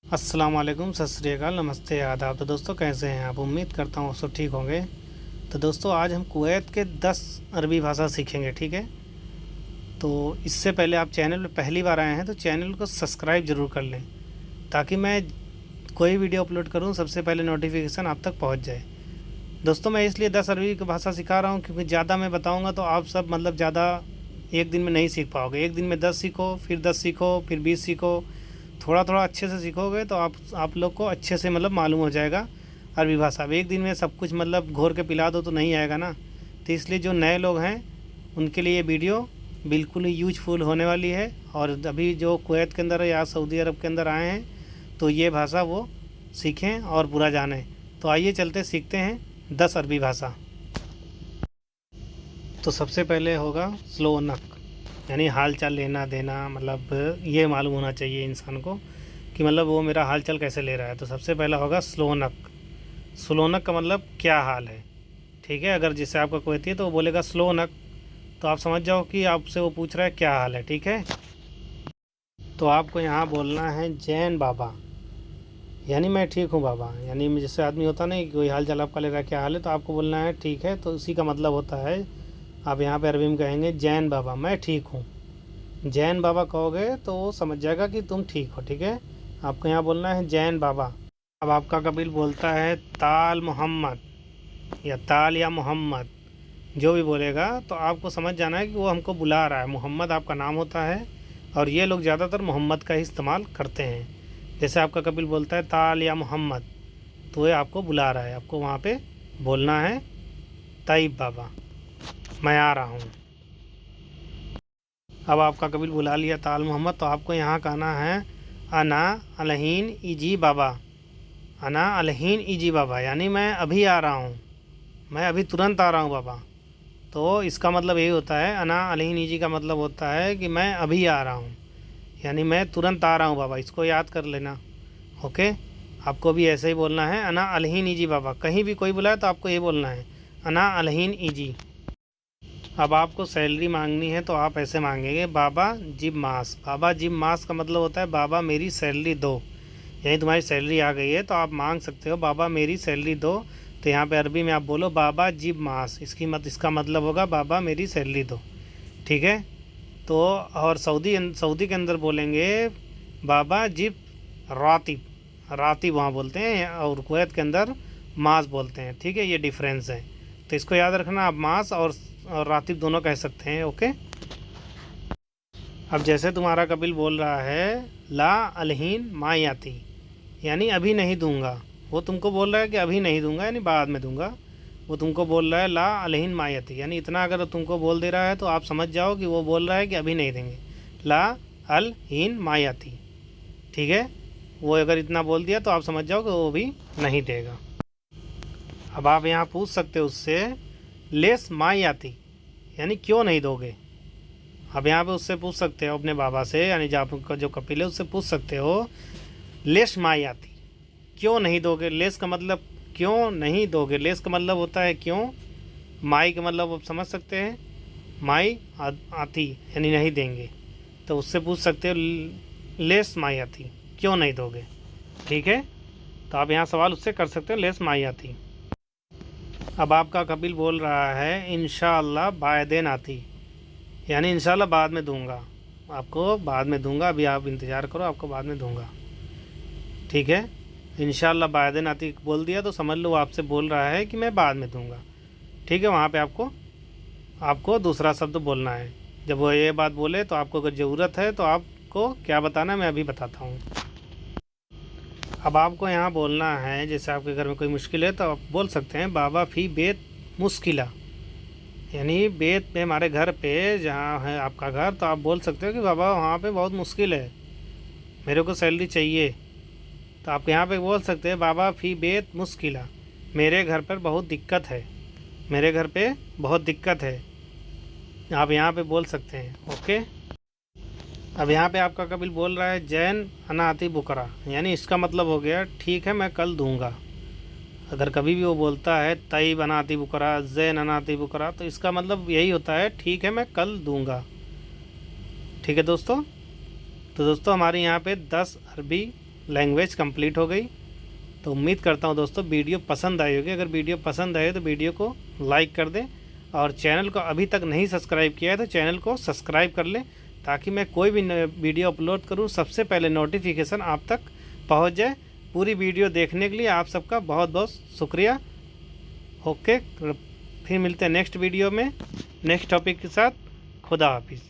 अस्सलाम वालेकुम, सत श्री अकाल, नमस्ते, आदाब। तो दोस्तों कैसे हैं आप? उम्मीद करता हूँ सब ठीक होंगे। तो दोस्तों आज हम कुवैत के 10 अरबी भाषा सीखेंगे, ठीक है। तो इससे पहले आप चैनल पे पहली बार आए हैं तो चैनल को सब्सक्राइब ज़रूर कर लें, ताकि मैं कोई वीडियो अपलोड करूँ सबसे पहले नोटिफिकेशन आप तक पहुँच जाए। दोस्तों मैं इसलिए 10 अरबी की भाषा सिखा रहा हूँ क्योंकि ज़्यादा मैं बताऊँगा तो आप सब मतलब ज़्यादा एक दिन में नहीं सीख पाओगे। एक दिन में 10 सीखो, फिर 10 सीखो, फिर 20 सीखो। थोड़ा थोड़ा अच्छे से सीखोगे तो आप लोग को अच्छे से मतलब मालूम हो जाएगा अरबी भाषा। अब एक दिन में सब कुछ मतलब घोर के पिला दो तो नहीं आएगा ना। तो इसलिए जो नए लोग हैं उनके लिए ये वीडियो बिल्कुल ही यूजफुल होने वाली है। और अभी जो कुवैत के अंदर या सऊदी अरब के अंदर आए हैं तो ये भाषा वो सीखें और पूरा जानें। तो आइए चलते सीखते हैं 10 अरबी भाषा। तो सबसे पहले होगा स्लोनक, यानी हाल चाल लेना देना, मतलब ये मालूम होना चाहिए इंसान को कि मतलब वो मेरा हाल चाल कैसे ले रहा है। तो सबसे पहला होगा स्लोनक। स्लोनक का मतलब क्या हाल है, ठीक है। अगर जिससे आपका कोई है तो वो बोलेगा स्लोनक, तो आप समझ जाओ कि आपसे वो पूछ रहा है क्या हाल है, ठीक है। तो आपको यहाँ बोलना है जैन बाबा, यानी मैं ठीक हूँ बाबा। यानी जैसे आदमी होता नहीं कि कोई हाल चाल आपका ले रहा है क्या हाल है, तो आपको बोलना है ठीक है। तो उसी का मतलब होता है, आप यहाँ पे अरबी में कहेंगे जैन बाबा, मैं ठीक हूँ। जैन बाबा कहोगे तो वो समझ जाएगा कि तुम ठीक हो, ठीक है। आपको यहाँ बोलना है जैन बाबा। अब आपका कबील बोलता है ताल मोहम्मद या ताल या मोहम्मद, जो भी बोलेगा तो आपको समझ जाना है कि वो हमको बुला रहा है। मोहम्मद आपका नाम होता है और ये लोग ज़्यादातर मोहम्मद का ही इस्तेमाल करते हैं। जैसे आपका कबील बोलता है ताल या मोहम्मद, तो ये आपको बुला रहा है। आपको वहाँ पे बोलना है तैयब बाबा, मैं आ रहा हूँ। अब आपका कबील बुला लिया ताल मोहम्मद, तो आपको यहाँ कहना है अना अलहीन इजी बाबा। अना अलहीन इजी बाबा, यानी मैं अभी आ रहा हूँ, मैं अभी तुरंत आ रहा हूँ बाबा। तो इसका मतलब यही होता है, अना अलहीन इजी का मतलब होता है कि मैं अभी आ रहा हूँ, यानी मैं तुरंत आ रहा हूँ बाबा। इसको याद कर लेना, ओके। आपको भी ऐसे ही बोलना है अना अलहीन इजी बाबा। कहीं भी कोई बुलाए तो आपको ये बोलना है अना अलहीन इजी। अब आपको सैलरी मांगनी है तो आप ऐसे मांगेंगे बाबा जिब मास। बाबा जिब मास का मतलब होता है बाबा मेरी सैलरी दो, यानी तुम्हारी सैलरी आ गई है तो आप मांग सकते हो बाबा मेरी सैलरी दो। तो यहाँ पे अरबी में आप बोलो बाबा जिब मास, इसका मतलब होगा बाबा मेरी सैलरी दो, ठीक है। तो और सऊदी के अंदर बोलेंगे बाबा जिब रातिब। रातिब वहाँ बोलते हैं और कुवैत के अंदर मास बोलते हैं, ठीक है। ये डिफरेंस है, तो इसको याद रखना। आप मास और रातिब दोनों कह सकते हैं, ओके। अब जैसे तुम्हारा कपिल बोल रहा है ला अलहीन मायाती, यानी अभी नहीं दूंगा। वो तुमको बोल रहा है कि अभी नहीं दूंगा, यानी बाद में दूंगा। वो तुमको बोल रहा है ला अलहीन मायाती, यानी इतना अगर तुमको बोल दे रहा है तो आप समझ जाओ कि वो बोल रहा है कि अभी नहीं देंगे। ला अल हीन मायाती, ठीक है। वो अगर इतना बोल दिया तो आप समझ जाओ कि वो भी नहीं देगा। अब आप यहाँ पूछ सकते हो उससे लेस मायाती, यानी क्यों नहीं दोगे। अब यहाँ पे उससे पूछ सकते हो अपने बाबा से, यानी जो आपका जो कपिल है उससे पूछ सकते हो लेस मायाती, क्यों नहीं दोगे। लेस का मतलब क्यों नहीं दोगे, लेस का मतलब होता है क्यों। माई का मतलब आप समझ सकते हैं, माई आती यानी नहीं देंगे। तो उससे पूछ सकते हो लेस माई आती, क्यों नहीं दोगे, ठीक है। तो आप यहाँ सवाल उससे कर सकते हो लेस माई आती। अब आपका कपिल बोल रहा है इंशाअल्लाह बायदेन आती, यानी इंशाल्लाह बाद में दूंगा, आपको बाद में दूंगा, अभी आप इंतज़ार करो, आपको बाद में दूंगा, ठीक है। इंशाल्लाह बायदेन आती बोल दिया तो समझ लो आपसे बोल रहा है कि मैं बाद में दूंगा, ठीक है। वहाँ पे आपको दूसरा शब्द बोलना है। जब वो ये बात बोले तो आपको अगर ज़रूरत है तो आपको क्या बताना है मैं अभी बताता हूँ। अब आपको यहाँ बोलना है, जैसे आपके घर में कोई मुश्किल है तो आप बोल सकते हैं बाबा फ़ी बेत मुश्किला, यानी बेत पे हमारे घर पे जहाँ है आपका घर, तो आप बोल सकते हो कि बाबा वहाँ पे बहुत मुश्किल है, मेरे को सैलरी चाहिए। तो आप यहाँ पे बोल सकते हैं बाबा फ़ी बेत मुश्किला, मेरे घर पर बहुत दिक्कत है, मेरे घर पे बहुत दिक्कत है, आप यहाँ पे बोल सकते हैं, ओके। अब यहाँ पे आपका कपिल बोल रहा है जैन अनाती बुकरा, यानी इसका मतलब हो गया ठीक है मैं कल दूंगा। अगर कभी भी वो बोलता है तई बनाती बुकरा, जैन अनाती बुकरा, तो इसका मतलब यही होता है ठीक है मैं कल दूंगा, ठीक है दोस्तों। तो दोस्तों हमारे यहाँ पे 10 अरबी लैंग्वेज कंप्लीट हो गई। तो उम्मीद करता हूँ दोस्तों वीडियो पसंद आई होगी। अगर वीडियो पसंद आए तो वीडियो को लाइक कर दें, और चैनल को अभी तक नहीं सब्सक्राइब किया है तो चैनल को सब्सक्राइब कर लें, ताकि मैं कोई भी वीडियो अपलोड करूँ सबसे पहले नोटिफिकेशन आप तक पहुँच जाए। पूरी वीडियो देखने के लिए आप सबका बहुत बहुत शुक्रिया। ओके, फिर मिलते हैं नेक्स्ट वीडियो में नेक्स्ट टॉपिक के साथ। खुदा हाफिज़।